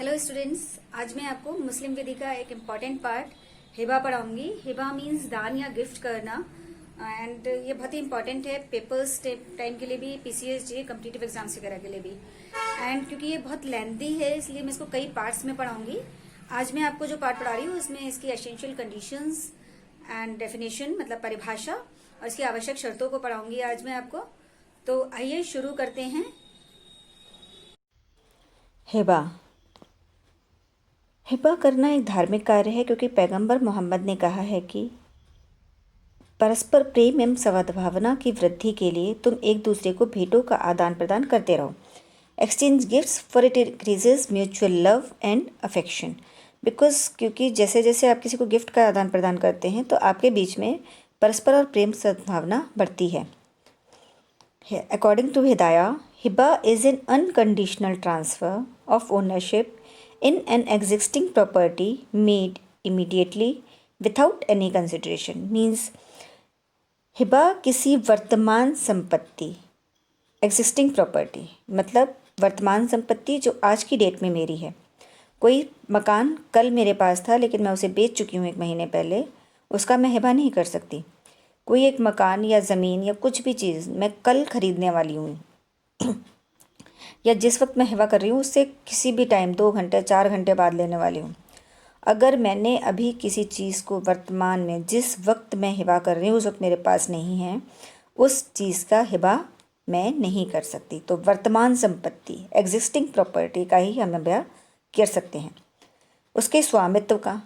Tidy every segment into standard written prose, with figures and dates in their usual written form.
Hello students, आज मैं आपको मुस्लिम विधि का एक इम्पॉर्टेंट पार्ट हिबा पढ़ाऊंगी। हिबा मीन्स दान या गिफ्ट करना एंड ये बहुत ही इंपॉर्टेंट है पेपर्स टाइम के लिए भी, पीसीएस जे कम्पिटिटिव एग्जाम्स वगैरह के लिए भी। एंड क्योंकि ये बहुत लेंथी है इसलिए मैं इसको कई पार्ट्स में पढ़ाऊंगी। आज मैं आपको जो पार्ट पढ़ा रही हूँ उसमें इसकी एसेंशियल कंडीशंस एंड डेफिनेशन मतलब परिभाषा और इसकी आवश्यक शर्तों को पढ़ाऊंगी आज मैं आपको। तो आइए शुरू करते हैं। हिबा हिबा करना एक धार्मिक कार्य है क्योंकि पैगंबर मोहम्मद ने कहा है कि परस्पर प्रेम एवं सद्भावना की वृद्धि के लिए तुम एक दूसरे को भेंटों का आदान प्रदान करते रहो। Exchange gifts for it increases mutual love and affection. क्योंकि जैसे जैसे आप किसी को गिफ्ट का आदान प्रदान करते हैं तो आपके बीच में परस्पर और प्रेम सद्भावना बढ़ती है। According to Hidayah, Hiba is an unconditional transfer of ownership in an existing property made immediately without any consideration. Means Hiba किसी वर्तमान संपत्ति, एग्जिस्टिंग प्रॉपर्टी मतलब वर्तमान संपत्ति जो आज की डेट में मेरी है। कोई मकान कल मेरे पास था लेकिन मैं उसे बेच चुकी हूँ 1 महीने पहले, उसका मैं हिबा नहीं कर सकती। कोई एक मकान या ज़मीन या कुछ भी चीज़ मैं कल खरीदने वाली हूँ या जिस वक्त मैं हिबा कर रही हूँ उससे किसी भी टाइम 2 घंटे 4 घंटे बाद लेने वाली हूँ। अगर मैंने अभी किसी चीज़ को वर्तमान में जिस वक्त मैं हिबा कर रही हूँ उस वक्त मेरे पास नहीं है, उस चीज़ का हिबा मैं नहीं कर सकती। तो वर्तमान संपत्ति एग्जिस्टिंग प्रॉपर्टी का ही हम हिबा कर सकते हैं। उसके स्वामित्व का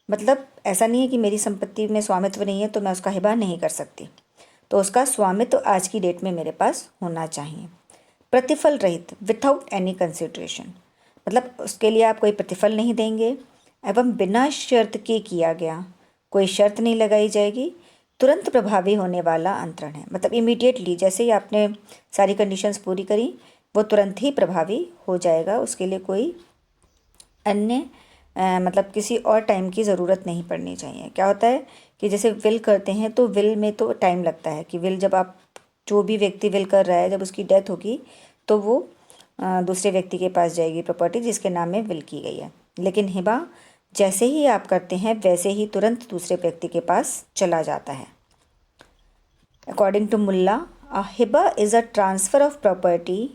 मतलब ऐसा नहीं है कि मेरी संपत्ति में स्वामित्व नहीं है तो मैं उसका हिबा नहीं कर सकती। तो उसका स्वामित्व आज की डेट में मेरे पास होना चाहिए। प्रतिफल रहित विथआउट एनी कंसिडरेशन मतलब उसके लिए आप कोई प्रतिफल नहीं देंगे एवं बिना शर्त के किया गया, कोई शर्त नहीं लगाई जाएगी। तुरंत प्रभावी होने वाला अंतरण है मतलब इमीडिएटली जैसे ही आपने सारी कंडीशंस पूरी करी वो तुरंत ही प्रभावी हो जाएगा। उसके लिए कोई अन्य मतलब किसी और टाइम की ज़रूरत नहीं पड़नी चाहिए। क्या होता है कि जैसे विल करते हैं तो विल में तो टाइम लगता है कि विल जब आप जो भी व्यक्ति विल कर रहा है जब उसकी डेथ होगी तो वो दूसरे व्यक्ति के पास जाएगी प्रॉपर्टी जिसके नाम में विल की गई है। लेकिन हिबा जैसे ही आप करते हैं वैसे ही तुरंत दूसरे व्यक्ति के पास चला जाता है। According to Mulla, hiba is a transfer of property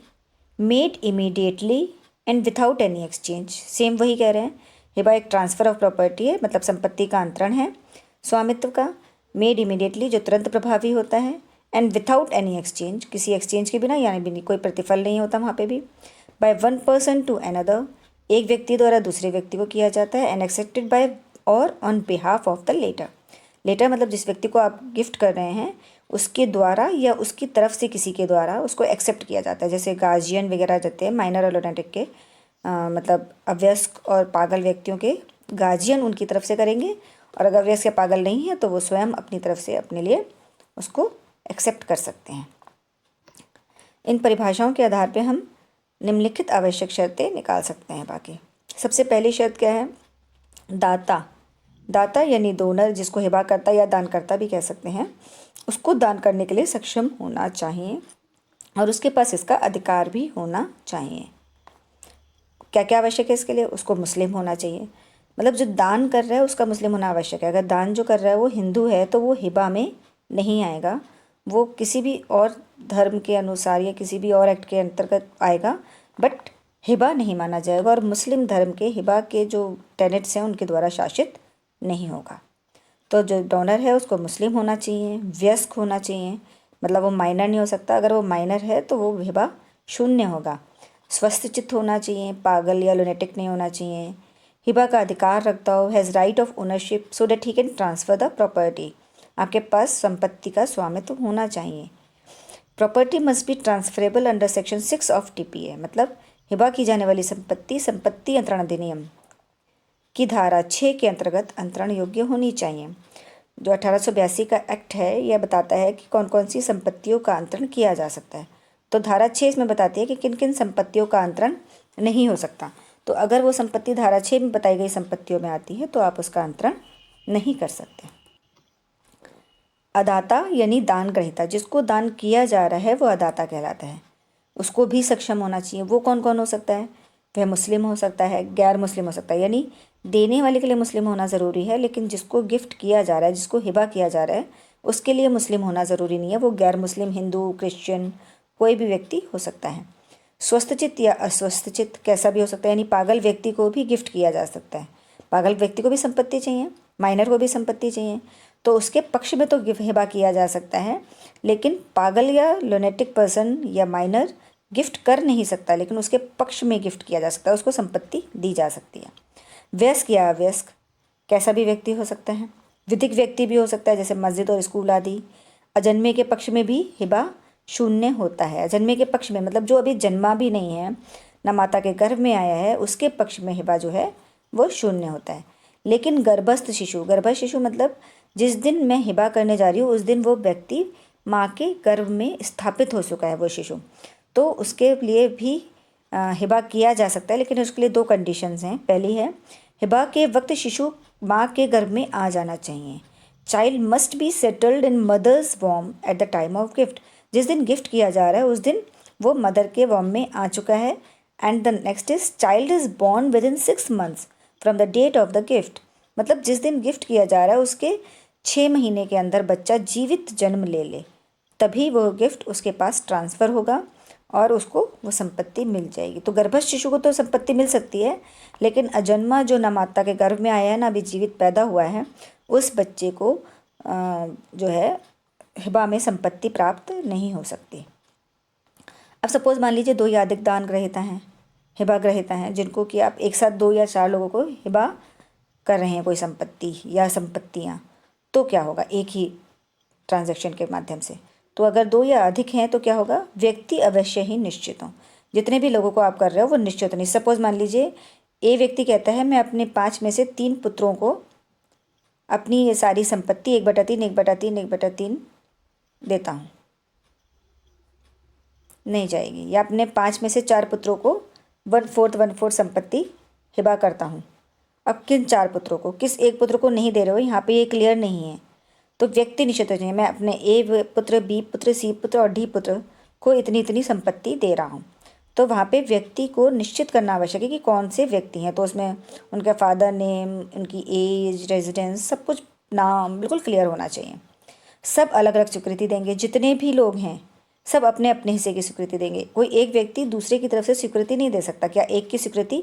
made immediately and without any exchange. Same वही कह रहे हैं, हिबा एक ट्रांसफ़र ऑफ प्रॉपर्टी है मतलब संपत्ति का अंतरण है स्वामित्व का, मेड इमीडिएटली जो तुरंत प्रभावी होता है, एंड विथआउट एनी एक्सचेंज किसी एक्सचेंज के बिना यानी भी कोई प्रतिफल नहीं होता वहाँ पे भी। By one person to another एक व्यक्ति द्वारा दूसरे व्यक्ति को किया जाता है, एंड एक्सेप्टेड बाय और on behalf of the latter. Latter मतलब जिस व्यक्ति को आप गिफ्ट कर रहे हैं उसके द्वारा या उसकी तरफ से किसी के द्वारा उसको एक्सेप्ट किया जाता है। जैसे गार्जियन वगैरह जाते हैं माइनर और लुनेटिक के मतलब अवयस्क और पागल व्यक्तियों के गार्जियन उनकी तरफ से करेंगे, और अगर अवयस्क या पागल नहीं है तो वो स्वयं अपनी तरफ से अपने लिए उसको एक्सेप्ट कर सकते हैं। इन परिभाषाओं के आधार पे हम निम्नलिखित आवश्यक शर्तें निकाल सकते हैं। बाकी सबसे पहली शर्त क्या है, दाता यानी डोनर जिसको हिबा करता या दानकर्ता भी कह सकते हैं, उसको दान करने के लिए सक्षम होना चाहिए और उसके पास इसका अधिकार भी होना चाहिए। क्या क्या आवश्यक है इसके लिए, उसको मुस्लिम होना चाहिए मतलब जो दान कर रहा है उसका मुस्लिम होना आवश्यक है। अगर दान जो कर रहा है वो हिंदू है तो वो हिबा में नहीं आएगा, वो किसी भी और धर्म के अनुसार या किसी भी और एक्ट के अंतर्गत आएगा बट हिबा नहीं माना जाएगा, और मुस्लिम धर्म के हिबा के जो टेनेट्स हैं उनके द्वारा शासित नहीं होगा। तो जो डोनर है उसको मुस्लिम होना चाहिए, वयस्क होना चाहिए मतलब वो माइनर नहीं हो सकता, अगर वो माइनर है तो वो हिबा शून्य होगा। स्वस्थ चित्त होना चाहिए, पागल या लुनेटिक नहीं होना चाहिए। हिबा का अधिकार रखता हो, has right of ownership so that he can transfer the property. आपके पास संपत्ति का स्वामित्व होना चाहिए। Property must be transferable under section 6 of TPA मतलब हिबा की जाने वाली संपत्ति अंतरण अधिनियम की धारा 6 के अंतर्गत अंतरण योग्य होनी चाहिए। जो 1882 का एक्ट है यह बताता है कि कौन कौन सी संपत्तियों का अंतरण किया जा सकता है। तो धारा 6 इसमें बताती है कि किन किन संपत्तियों का अंतरण नहीं हो सकता। तो अगर वो संपत्ति धारा 6 में बताई गई संपत्तियों में आती है तो आप उसका अंतरण नहीं कर सकते। अदाता यानी दान ग्रहीता, जिसको दान किया जा रहा है वो अदाता कहलाता है, उसको भी सक्षम होना चाहिए। वो कौन कौन हो सकता है, वह मुस्लिम हो सकता है, गैर मुस्लिम हो सकता है। यानी देने वाले के लिए मुस्लिम होना ज़रूरी है, लेकिन जिसको गिफ्ट किया जा रहा है, जिसको हिबा किया जा रहा है, उसके लिए मुस्लिम होना ज़रूरी नहीं है। वो गैर मुस्लिम, हिंदू, क्रिश्चियन, कोई भी व्यक्ति हो सकता है। स्वस्थचित्त या अस्वस्थचित्त कैसा भी हो सकता है, यानी पागल व्यक्ति को भी गिफ्ट किया जा सकता है। पागल व्यक्ति को भी संपत्ति चाहिए, माइनर को भी संपत्ति चाहिए, तो उसके पक्ष में तो हिबा किया जा सकता है। लेकिन पागल या लुनेटिक पर्सन या माइनर गिफ्ट कर नहीं सकता, लेकिन उसके पक्ष में गिफ्ट किया जा सकता है, उसको संपत्ति दी जा सकती है। वयस्क या अवयस्क कैसा भी व्यक्ति हो सकता है। विधिक व्यक्ति भी हो सकता है, जैसे मस्जिद और स्कूल आदि। अजन्मे के पक्ष में भी हिबा शून्य होता है। अजन्मे के पक्ष में मतलब जो अभी जन्मा भी नहीं है, ना माता के गर्भ में आया है, उसके पक्ष में हिबा जो है वो शून्य होता है। लेकिन गर्भस्थ शिशु, गर्भस्थ शिशु मतलब जिस दिन मैं हिबा करने जा रही हूँ उस दिन वो व्यक्ति माँ के गर्भ में स्थापित हो चुका है वो शिशु, तो उसके लिए भी हिबा किया जा सकता है, लेकिन उसके लिए 2 कंडीशंस हैं। पहली है, हिबा के वक्त शिशु माँ के गर्भ में आ जाना चाहिए। Child must be settled in mother's वॉर्म at the time of gift. जिस दिन गिफ्ट किया जा रहा है उस दिन वो मदर के वॉर्म में आ चुका है। And the next is child is born within 6 months from the date of the gift. मतलब जिस दिन गिफ्ट किया जा रहा है उसके 6 महीने के अंदर बच्चा जीवित जन्म ले ले, तभी वो गिफ्ट उसके पास ट्रांसफ़र होगा और उसको वो संपत्ति मिल जाएगी। तो गर्भस्थ शिशु को तो संपत्ति मिल सकती है, लेकिन अजन्मा जो ना माता के गर्भ में आया है, ना अभी जीवित पैदा हुआ है, उस बच्चे को जो है हिबा में संपत्ति प्राप्त नहीं हो सकती। अब सपोज़ मान लीजिए 2 या अधिक दान ग्रहीता हैं, हिबा ग्रहीता हैं, जिनको कि आप एक साथ 2 या 4 लोगों को हिबा कर रहे हैं कोई संपत्ति या संपत्तियाँ, तो क्या होगा एक ही ट्रांजैक्शन के माध्यम से। तो अगर 2 या अधिक हैं तो क्या होगा, व्यक्ति अवश्य ही निश्चित हो। जितने भी लोगों को आप कर रहे हो वो निश्चित नहीं। सपोज़ मान लीजिए ए व्यक्ति कहता है मैं अपने 5 में से 3 पुत्रों को अपनी ये सारी संपत्ति 1/3, 1/3, 1/3 देता हूँ, नहीं जाएगी। या अपने 5 में से 4 पुत्रों को 1/4 संपत्ति हिबा करता हूँ। अब किन 4 पुत्रों को, किस एक पुत्र को नहीं दे रहे हो, यहाँ पे ये क्लियर नहीं है, तो व्यक्ति निश्चित हो जाए। मैं अपने ए पुत्र, बी पुत्र, सी पुत्र और डी पुत्र को इतनी इतनी संपत्ति दे रहा हूँ, तो वहाँ पे व्यक्ति को निश्चित करना आवश्यक है कि कौन से व्यक्ति हैं। तो उसमें उनका फादर नेम, उनकी एज, रेजिडेंस, सब कुछ नाम बिल्कुल क्लियर होना चाहिए। सब अलग अलग स्वीकृति देंगे, जितने भी लोग हैं सब अपने अपने हिस्से की स्वीकृति देंगे। कोई एक व्यक्ति दूसरे की तरफ से स्वीकृति नहीं दे सकता। क्या एक की स्वीकृति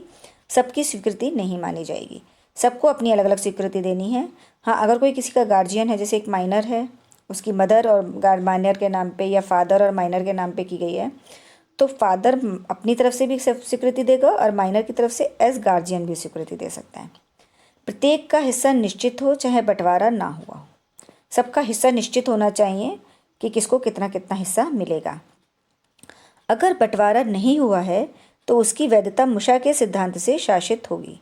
सबकी स्वीकृति नहीं मानी जाएगी, सबको अपनी अलग अलग स्वीकृति देनी है। हाँ, अगर कोई किसी का गार्जियन है, जैसे एक माइनर है, उसकी मदर और माइनर के नाम पे या फादर और माइनर के नाम पे की गई है, तो फादर अपनी तरफ से भी स्वीकृति देगा और माइनर की तरफ से एज गार्जियन भी स्वीकृति दे सकता है। प्रत्येक का हिस्सा निश्चित हो, चाहे बंटवारा ना हुआ हो, सबका हिस्सा निश्चित होना चाहिए कि किसको कितना कितना हिस्सा मिलेगा। अगर बंटवारा नहीं हुआ है तो उसकी वैधता मुशा के सिद्धांत से शासित होगी।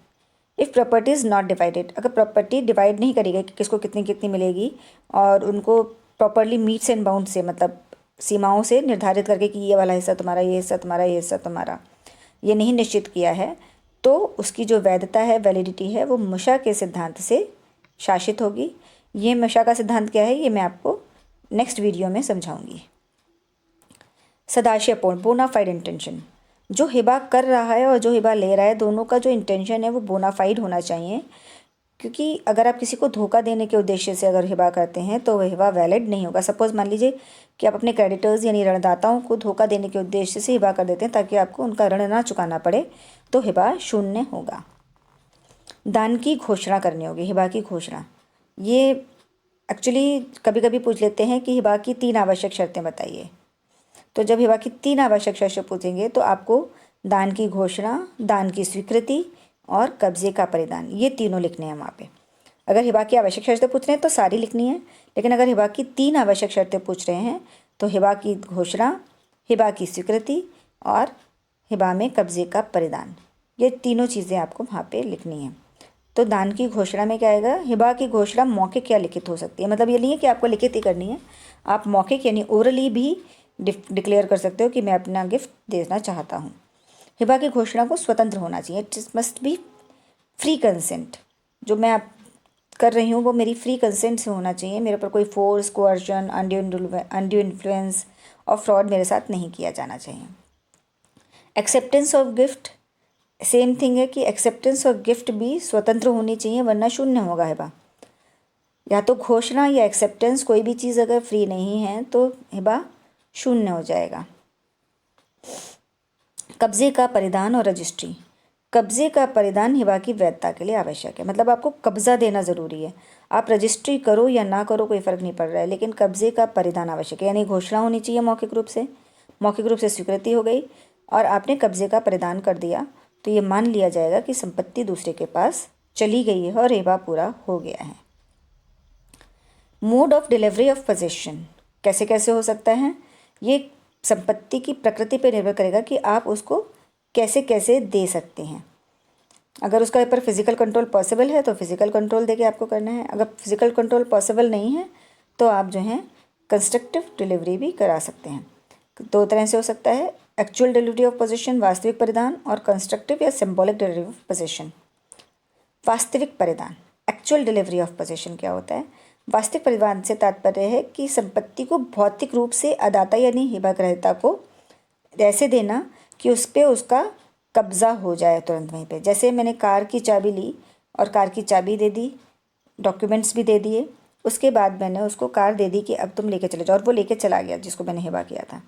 If property is not divided, अगर प्रॉपर्टी डिवाइड नहीं करेगा कि किसको कितनी कितनी मिलेगी और उनको प्रॉपरली मीट्स एंड बाउंड से, मतलब सीमाओं से निर्धारित करके कि ये वाला हिस्सा तुम्हारा, ये हिस्सा तुम्हारा, ये हिस्सा तुम्हारा, ये नहीं निश्चित किया है, तो उसकी जो वैधता है, वैलिडिटी है, वो मुशा के सिद्धांत से शासित होगी। ये मुशा का सिद्धांत क्या है, ये मैं आपको नेक्स्ट वीडियो में समझाऊंगी। सदाशयपूर्ण, बोनाफाइड इंटेंशन, जो हिबा कर रहा है और जो हिबा ले रहा है, दोनों का जो इंटेंशन है वो बोनाफाइड होना चाहिए। क्योंकि अगर आप किसी को धोखा देने के उद्देश्य से अगर हिबा करते हैं तो वह हिबा वैलिड नहीं होगा। सपोज़ मान लीजिए कि आप अपने क्रेडिटर्स यानी ऋणदाताओं को धोखा देने के उद्देश्य से हिबा कर देते हैं ताकि आपको उनका ऋण ना चुकाना पड़े, तो हिबा शून्य होगा। दान की घोषणा करनी होगी, हिबा की घोषणा। ये एक्चुअली कभी कभी पूछ लेते हैं कि हिबा की 3 आवश्यक शर्तें बताइए। तो जब हिबा की 3 आवश्यक शर्तें पूछेंगे तो आपको दान की घोषणा, दान की स्वीकृति और कब्जे का परिधान, ये तीनों लिखने हैं वहाँ पे। अगर हिबा की आवश्यक शर्तें पूछ रहे हैं तो सारी लिखनी है, लेकिन अगर हिबा की 3 आवश्यक शर्तें पूछ रहे हैं तो हिबा की घोषणा, हिबा की स्वीकृति और हिबा में कब्जे का परिधान, ये तीनों चीज़ें आपको वहाँ पे लिखनी है। तो दान की घोषणा में क्या आएगा, हिबा की घोषणा मौखिक या लिखित हो सकती है। मतलब ये नहीं है कि आपको लिखित ही करनी है, आप मौखिक यानी ओरली भी डिक्लेयर कर सकते हो कि मैं अपना गिफ्ट देना चाहता हूँ। हिबा की घोषणा को स्वतंत्र होना चाहिए, it must be free consent. जो मैं आप कर रही हूँ वो मेरी फ्री कंसेंट से होना चाहिए, मेरे ऊपर कोई फोर्स, कोअर्जन, अनड्यू इन्फ्लुएंस और फ्रॉड मेरे साथ नहीं किया जाना चाहिए। Acceptance of gift same thing है कि एक्सेप्टेंस और गिफ्ट भी स्वतंत्र होनी चाहिए, वरना शून्य होगा हिबा। या तो घोषणा या एक्सेप्टेंस, कोई भी चीज़ अगर फ्री नहीं है तो हिबा शून्य हो जाएगा। कब्जे का परिधान और रजिस्ट्री। कब्जे का परिधान हिबा की वैधता के लिए आवश्यक है, मतलब आपको कब्जा देना ज़रूरी है। आप रजिस्ट्री करो या ना करो कोई फ़र्क नहीं पड़ रहा है, लेकिन कब्जे का परिधान आवश्यक है, यानी घोषणा होनी चाहिए मौखिक रूप से स्वीकृति हो गई और आपने कब्जे का परिधान कर दिया तो ये मान लिया जाएगा कि संपत्ति दूसरे के पास चली गई है और हिबा पूरा हो गया है। Mode of delivery of possession कैसे कैसे हो सकता है, ये संपत्ति की प्रकृति पर निर्भर करेगा कि आप उसको कैसे कैसे दे सकते हैं। अगर उसका ऊपर फिजिकल कंट्रोल पॉसिबल है तो फिजिकल कंट्रोल देके आपको करना है, अगर फिजिकल कंट्रोल पॉसिबल नहीं है तो आप जो है कंस्ट्रक्टिव डिलीवरी भी करा सकते हैं। दो तरह से हो सकता है, एक्चुअल डिलीवरी ऑफ पोजीशन वास्तविक परिधान, और कंस्ट्रक्टिव या सिंबॉलिक डिलीवरी ऑफ पोजीशन। वास्तविक परिधान एक्चुअल डिलीवरी ऑफ पोजीशन क्या होता है? वास्तविक परिधान से तात्पर्य है कि संपत्ति को भौतिक रूप से अदाता यानी हिबाग्रहीता को ऐसे देना कि उस पर उसका कब्ज़ा हो जाए तुरंत वहीं पे। जैसे मैंने कार की चाबी ली और कार की चाबी दे दी, डॉक्यूमेंट्स भी दे दिए, उसके बाद मैंने उसको कार दे दी कि अब तुम लेके चले जाओ, और वो लेके चला गया जिसको मैंने हिबा किया था।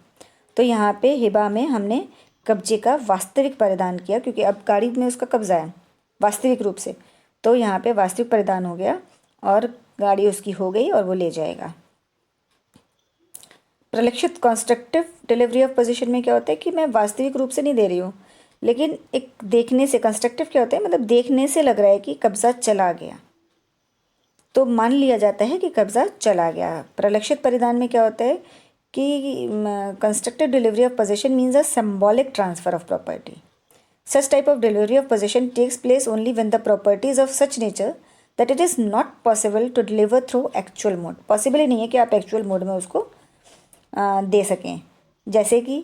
तो यहाँ पे हिबा में हमने कब्जे का वास्तविक परिधान किया, क्योंकि अब गाड़ी में उसका कब्जा है वास्तविक रूप से, तो यहाँ पे वास्तविक परिधान हो गया और गाड़ी उसकी हो गई और वो ले जाएगा। प्रलक्षित कंस्ट्रक्टिव डिलीवरी ऑफ पोजीशन में क्या होता है कि मैं वास्तविक रूप से नहीं दे रही हूँ, लेकिन एक देखने से, कंस्ट्रक्टिव क्या होता है, मतलब देखने से लग रहा है कि कब्ज़ा चला गया, तो मान लिया जाता है कि कब्ज़ा चला गया। प्रलक्षित परिधान में क्या होता है कि constructive delivery of position means a symbolic transfer of property. Such type of delivery of possession takes place only when the property is of such nature that it is not possible to deliver through actual mode। Possible ही नहीं है कि आप actual mode में उसको दे सकें। जैसे कि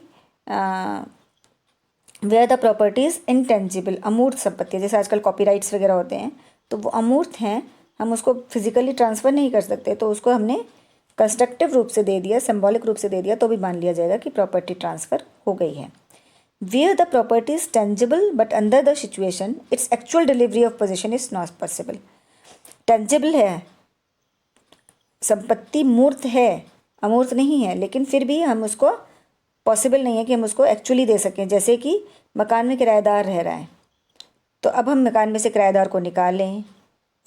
where the property is intangible, अमूर्त संपत्ति, जैसे आजकल कॉपीराइट्स वगैरह होते हैं तो वो अमूर्त हैं, हम उसको फिजिकली ट्रांसफ़र नहीं कर सकते, तो उसको हमने कंस्ट्रक्टिव रूप से दे दिया, सिंबॉलिक रूप से दे दिया, तो भी मान लिया जाएगा कि प्रॉपर्टी ट्रांसफ़र हो गई है। Where the property is tangible but under the situation, its actual delivery of possession is not possible। tangible है, संपत्ति मूर्त है, अमूर्त नहीं है, लेकिन फिर भी हम उसको पॉसिबल नहीं है कि हम उसको एक्चुअली दे सकें। जैसे कि मकान में किराएदार रह रहा है, तो अब हम मकान में से किराएदार को निकालें,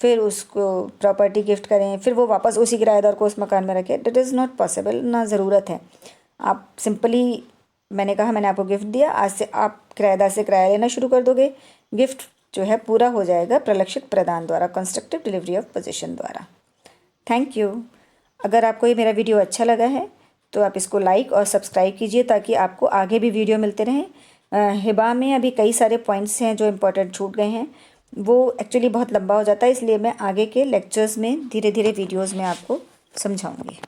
फिर उसको प्रॉपर्टी गिफ्ट करें, फिर वो वापस उसी किराएदार को उस मकान में रखें, दैट इज़ नॉट पॉसिबल, ना ज़रूरत है। आप सिंपली, मैंने कहा मैंने आपको गिफ्ट दिया, आज से आप किराएदार से किराया लेना शुरू कर दोगे, गिफ्ट जो है पूरा हो जाएगा प्रलक्षित प्रदान द्वारा, कंस्ट्रक्टिव डिलीवरी ऑफ पोजीशन द्वारा। Thank you. अगर आपको ये मेरा वीडियो अच्छा लगा है तो आप इसको लाइक और सब्सक्राइब कीजिए ताकि आपको आगे भी वीडियो मिलते रहें। हिबा में अभी कई सारे पॉइंट्स हैं जो इम्पोर्टेंट छूट गए हैं, वो एक्चुअली बहुत लंबा हो जाता है, इसलिए मैं आगे के लेक्चर्स में धीरे धीरे वीडियोज़ में आपको समझाऊँगी।